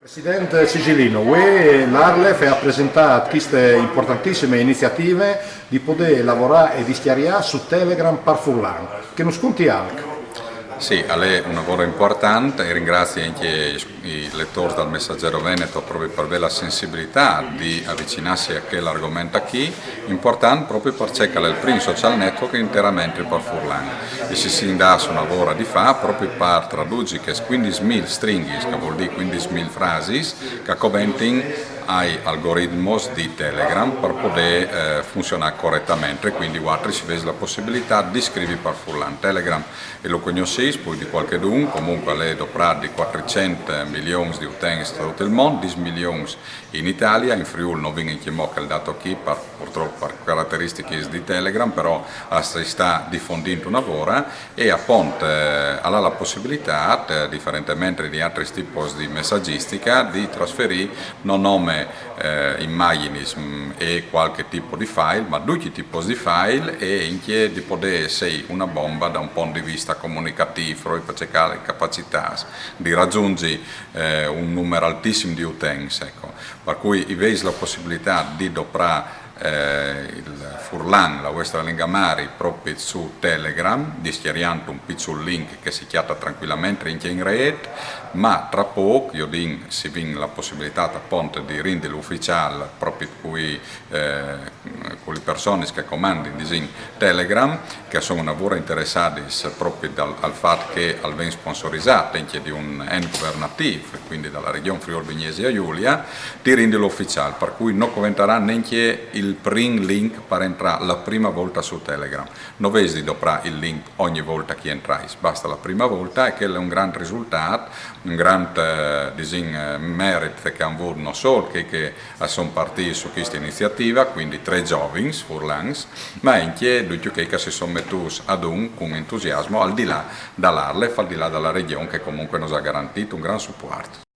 Presidente Cigilino, l'Arlef ha presentato queste importantissime iniziative di poter lavorare e di schiarire su Telegram per Furlan, che non sconti altro. Sì, è un lavoro importante e ringrazio anche i lettori del Messaggero Veneto proprio per la sensibilità di avvicinarsi a quell'argomento qui, importante proprio perché è il primo social network interamente per Furlan. E si dà un lavoro di fa proprio per tradurre 15.000 stringhi, che vuol dire 15.000 frasi, che commenting ai algoritmi di Telegram per poter funzionare correttamente, quindi si vede la possibilità di scrivere per Furlan. Telegram e lo conosci, poi di qualche dun, comunque è dovrà di 400 milioni di utenti in tutto il mondo, 10 milioni in Italia, in Friuli non viene chiamato il dato qui purtroppo per caratteristiche di Telegram, però si sta diffondendo una lavoro e appunto ha la possibilità, differentemente di altri tipi di messaggistica, di trasferire non nome immagini e qualche tipo di file, ma due tipi di file e anche di poter essere una bomba da un punto di vista comunicativo per cercare le capacità di raggiungere un numero altissimo di utenti. Ecco. Per cui avete la possibilità di doprare il Furlan, la vostra lingua mari proprio su Telegram, dischiariando un piccolo link che si chiama tranquillamente in rete, ma tra poco si vince la possibilità appunto di rendere ufficiale proprio con le persone che comandano in Telegram, che sono lavoro interessati proprio al fatto che vengono sponsorizzati anche di un ente governativo, quindi dalla regione Friuli Venezia Giulia, di renderlo ufficiale, per cui non diventerà neanche il primo link per entrare la prima volta su Telegram. Non vedi di doprare il link ogni volta che entrai, basta la prima volta e quello è un grande risultato, un grande merito che hanno avuto non solo che sono partiti su questa iniziativa, quindi 3 giovani furlans, ma anche tutti che si sono messi ad con entusiasmo al di là dall'Arlef, al di là dalla regione che comunque nos ha garantito un gran supporto.